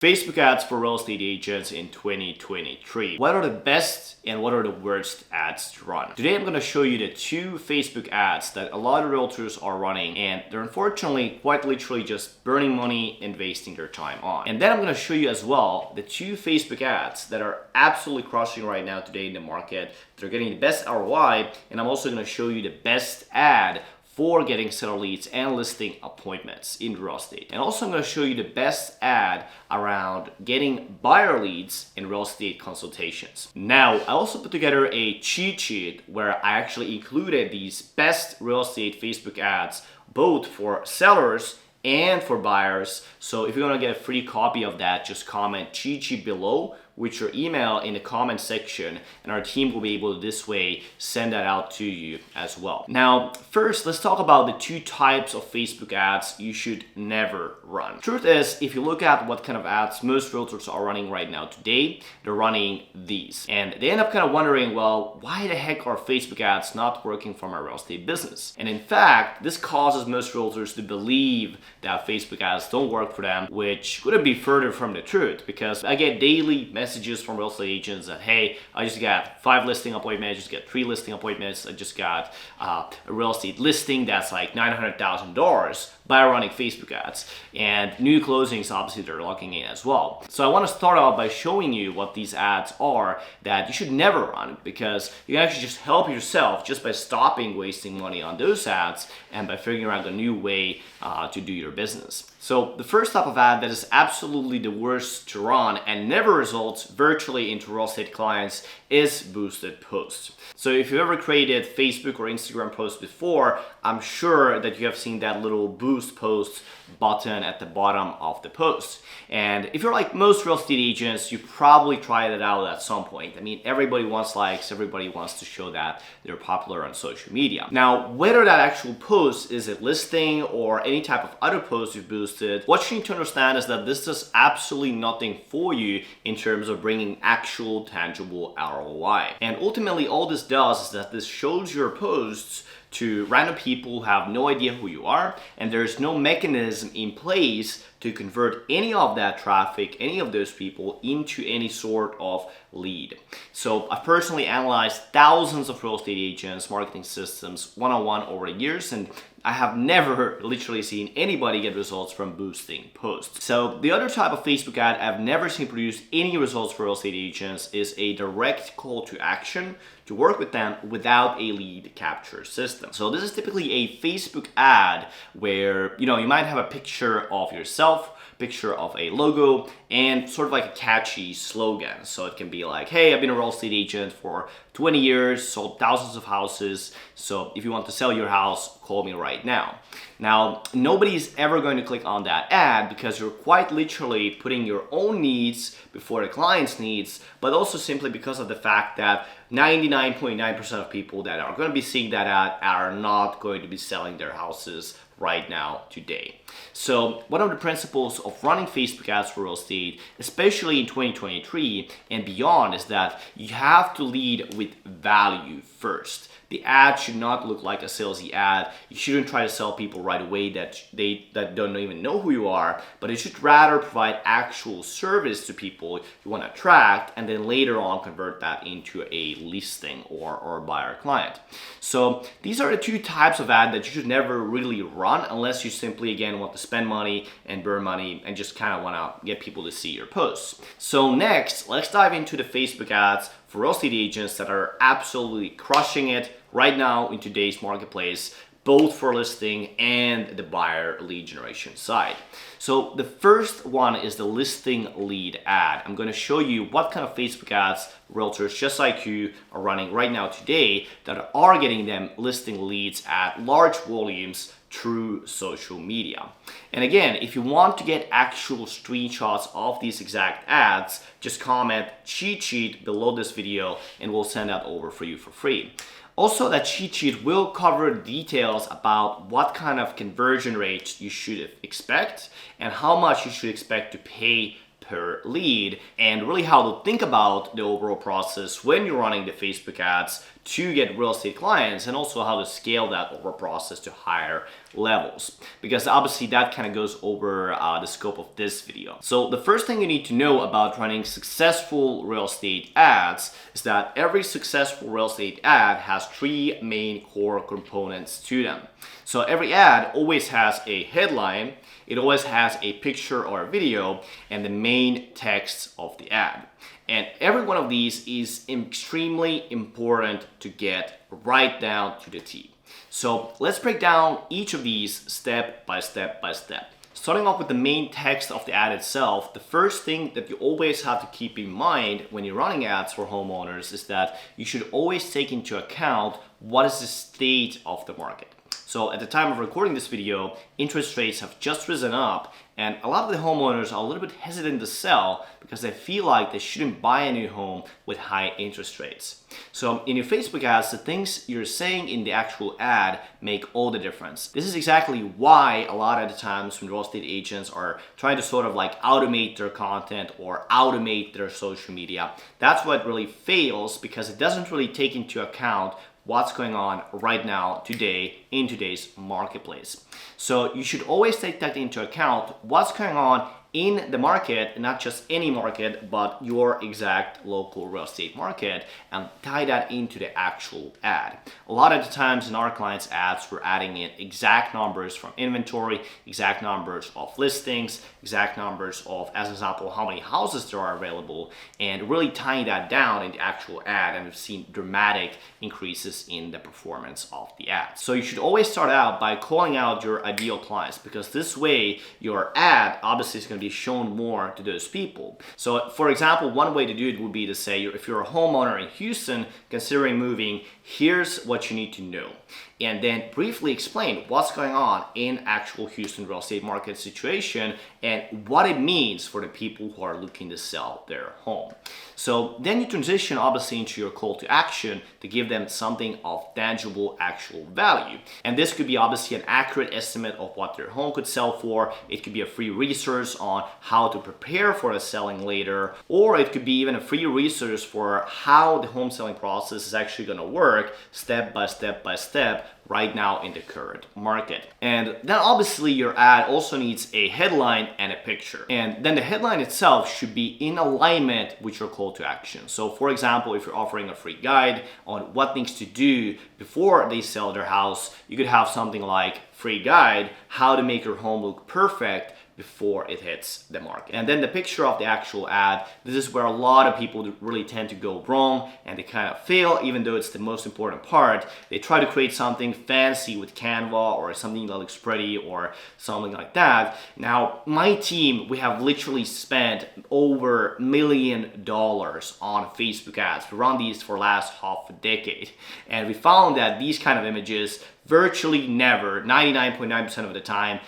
Facebook ads for real estate agents in 2023. What are the best and what are the worst ads to run? Today I'm going to show you the two Facebook ads that a lot of realtors are running, and they're unfortunately quite literally just burning money and wasting their time on. And then I'm going to show you as well the two Facebook ads that are absolutely crushing right now today in the market. They're getting the best ROI, and I'm also going to show you the best ad for getting seller leads and listing appointments in real estate. And also I'm going to show you the best ad around getting buyer leads in real estate consultations. Now, I also put together a cheat sheet where I actually included these best real estate Facebook ads, both for sellers and for buyers. So if you want to get a free copy of that, just comment cheat sheet below with your email in the comment section, and our team will be able to this way send that out to you as well. Now, first, let's talk about the two types of Facebook ads you should never run. Truth is, if you look at what kind of ads most realtors are running right now today, they're running these. And they end up kind of wondering, well, why the heck are Facebook ads not working for my real estate business? And in fact, this causes most realtors to believe that Facebook ads don't work for them, which couldn't be further from the truth, because I get daily messages from real estate agents that, hey, I just got 5 listing appointments, I just got 3 listing appointments, I just got a real estate listing that's like $900,000 by running Facebook ads, and new closings obviously they're locking in as well. So I want to start out by showing you what these ads are that you should never run, because you can actually just help yourself just by stopping wasting money on those ads and by figuring out a new way to do your business. So the first type of ad that is absolutely the worst to run and never results virtually into real estate clients is boosted posts. So if you've ever created Facebook or Instagram posts before, I'm sure that you have seen that little boost post button at the bottom of the post. And if you're like most real estate agents, you probably tried it out at some point. I mean, everybody wants likes, everybody wants to show that they're popular on social media. Now, whether that actual post is a listing or any type of other post you boosted, what you need to understand is that this does absolutely nothing for you in terms of bringing actual tangible ROI. And ultimately, all this does is that this shows your posts to random people who have no idea who you are, and there's no mechanism in place to convert any of that traffic, any of those people, into any sort of lead. So I've personally analyzed thousands of real estate agents, marketing systems, one-on-one over the years, and I have never literally seen anybody get results from boosting posts. So the other type of Facebook ad I've never seen produce any results for real estate agents is a direct call to action to work with them without a lead capture system. So this is typically a Facebook ad where, you might have a picture of yourself, picture of a logo, and sort of like a catchy slogan. So it can be like, hey, I've been a real estate agent for 20 years, sold thousands of houses. So if you want to sell your house, call me right now. Now, nobody's ever going to click on that ad because you're quite literally putting your own needs before the client's needs, but also simply because of the fact that 99.9% of people that are going to be seeing that ad are not going to be selling their houses right now today. So one of the principles of running Facebook ads for real estate, especially in 2023 and beyond, is that you have to lead with value first. The ad should not look like a salesy ad. You shouldn't try to sell people right away that don't even know who you are, but it should rather provide actual service to people you want to attract, and then later on convert that into a listing or a buyer client. So these are the two types of ad that you should never really run unless you simply, again, want to spend money and burn money and just kind of want to get people to see your posts. So next, let's dive into the Facebook ads for real estate agents that are absolutely crushing it right now in today's marketplace, both for listing and the buyer lead generation side. So the first one is the listing lead ad. I'm going to show you what kind of Facebook ads realtors just like you are running right now today that are getting them listing leads at large volumes through social media. And again, if you want to get actual screenshots of these exact ads, just comment cheat sheet below this video and we'll send that over for you for free. Also, that cheat sheet will cover details about what kind of conversion rates you should expect and how much you should expect to pay per lead, and really how to think about the overall process when you're running the Facebook ads to get real estate clients, and also how to scale that over process to higher levels, because obviously that kind of goes over the scope of this video. So the first thing you need to know about running successful real estate ads is that every successful real estate ad has three main core components to them. So every ad always has a headline, it always has a picture or a video, and the main text of the ad. And every one of these is extremely important to get right down to the T. So let's break down each of these step by step by step. Starting off with the main text of the ad itself, the first thing that you always have to keep in mind when you're running ads for homeowners is that you should always take into account what is the state of the market. So at the time of recording this video, interest rates have just risen up, and a lot of the homeowners are a little bit hesitant to sell because they feel like they shouldn't buy a new home with high interest rates. So in your Facebook ads, the things you're saying in the actual ad make all the difference. This is exactly why a lot of the times when real estate agents are trying to sort of like automate their content or automate their social media, that's what really fails, because it doesn't really take into account what's going on right now, today, in today's marketplace. So you should always take that into account, what's going on in the market, not just any market, but your exact local real estate market, and tie that into the actual ad. A lot of the times in our clients' ads, we're adding in exact numbers from inventory, exact numbers of listings, exact numbers of, as an example, how many houses there are available, and really tying that down in the actual ad, and we've seen dramatic increases in the performance of the ad. So you should always start out by calling out your ideal clients, because this way your ad obviously is going to be shown more to those people. So for example, one way to do it would be to say, if you're a homeowner in Houston considering moving, here's what you need to know. And then briefly explain what's going on in actual Houston real estate market situation and what it means for the people who are looking to sell their home. So then you transition obviously into your call to action to give them something of tangible actual value. And this could be obviously an accurate estimate of what their home could sell for. It could be a free resource on how to prepare for the selling later, or it could be even a free resource for how the home selling process is actually going to work step by step by step right now in the current market. And then obviously your ad also needs a headline and a picture. And then the headline itself should be in alignment with your call to action. So for example, if you're offering a free guide on what things to do before they sell their house, you could have something like free guide, how to make your home look perfect before it hits the market. And then the picture of the actual ad, this is where a lot of people really tend to go wrong and they kind of fail, even though it's the most important part. They try to create something fancy with Canva or something that looks pretty or something like that. Now, my team, we have literally spent over $1 million on Facebook ads. We run these for the last half a decade. And we found that these kind of images virtually never, 99.9% of the time,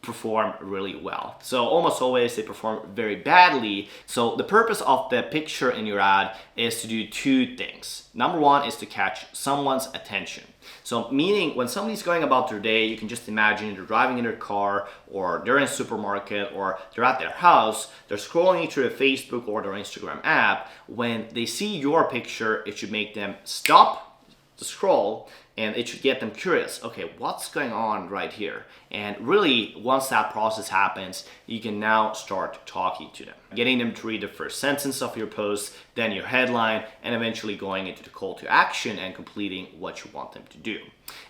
perform really well. So almost always they perform very badly. So the purpose of the picture in your ad is to do two things. Number one is to catch someone's attention. So meaning when somebody's going about their day, you can just imagine they're driving in their car or they're in a supermarket or they're at their house, they're scrolling through a Facebook or their Instagram app. When they see your picture, it should make them stop the scroll, and it should get them curious. Okay, what's going on right here? And really, once that process happens, you can now start talking to them, getting them to read the first sentence of your post, then your headline, and eventually going into the call to action and completing what you want them to do.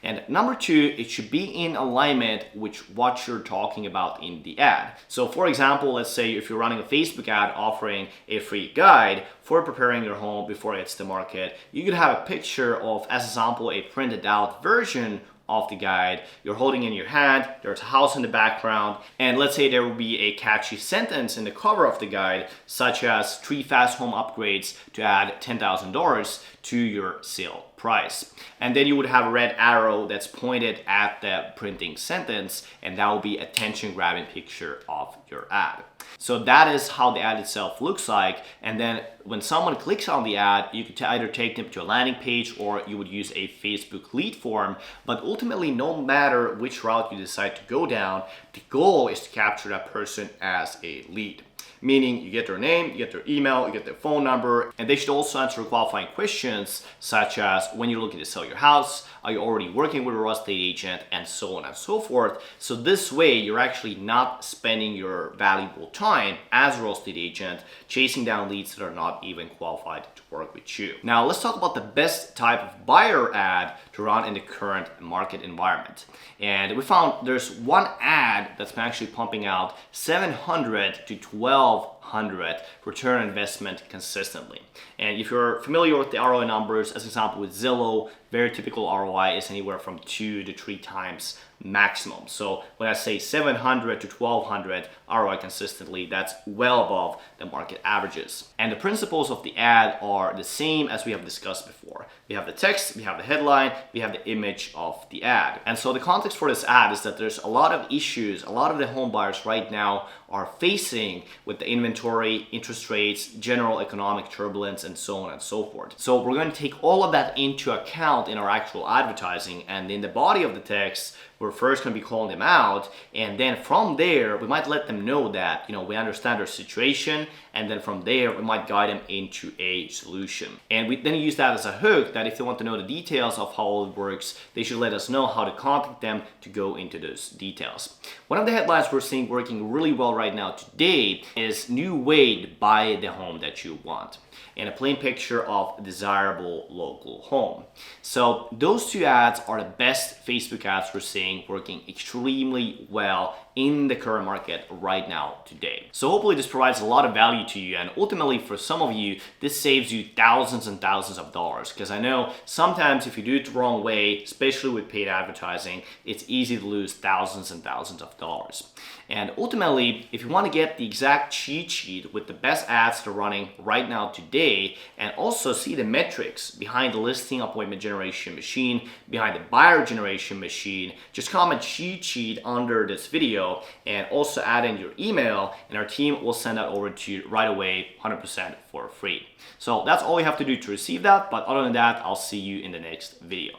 And number two, it should be in alignment with what you're talking about in the ad. So for example, let's say if you're running a Facebook ad offering a free guide for preparing your home before it hits the market, you could have a picture of, as an example, a printed out version of the guide. You're holding in your hand, there's a house in the background, and let's say there will be a catchy sentence in the cover of the guide, such as 3 fast home upgrades to add $10,000 to your sale price. And then you would have a red arrow that's pointed at the printing sentence, and that will be a attention-grabbing picture of your ad. So that is how the ad itself looks like. And then when someone clicks on the ad, you could either take them to a landing page or you would use a Facebook lead form. But ultimately, no matter which route you decide to go down, the goal is to capture that person as a lead. meaning you get their name, you get their email, you get their phone number, and they should also answer qualifying questions such as when you're looking to sell your house, are you already working with a real estate agent, and so on and so forth. So this way, you're actually not spending your valuable time as a real estate agent chasing down leads that are not even qualified to work with you. Now, let's talk about the best type of buyer ad to run in the current market environment. And we found there's one ad that's been actually pumping out 700 to 1200 return on investment consistently. And if you're familiar with the ROI numbers, as an example with Zillow, very typical ROI is anywhere from 2 to 3 times maximum. So when I say 700 to 1200 ROI consistently, that's well above the market averages. And the principles of the ad are the same as we have discussed before. We have the text, we have the headline, we have the image of the ad. And so the context for this ad is that there's a lot of issues, a lot of the home buyers right now are facing with the inventory, interest rates, general economic turbulence, and so on and so forth. So we're going to take all of that into account in our actual advertising, and in the body of the text, we're first going to be calling them out, and then from there we might let them know that we understand their situation, and then from there we might guide them into a solution. And we then use that as a hook that if they want to know the details of how all it works, they should let us know how to contact them to go into those details. One of the headlines we're seeing working really well right now today is new way to buy the home that you want, and a plain picture of a desirable local home. So those two ads are the best Facebook ads we're seeing working extremely well in the current market right now today. So hopefully this provides a lot of value to you, and ultimately for some of you this saves you thousands and thousands of dollars, because I know sometimes if you do it the wrong way, especially with paid advertising, it's easy to lose thousands and thousands of dollars. And ultimately, if you want to get the exact cheat sheet with the best ads that are running right now today, and also see the metrics behind the listing appointment generation machine, behind the buyer generation machine, just comment cheat sheet under this video and also add in your email, and our team will send that over to you right away 100% for free. So that's all you have to do to receive that, but other than that, I'll see you in the next video.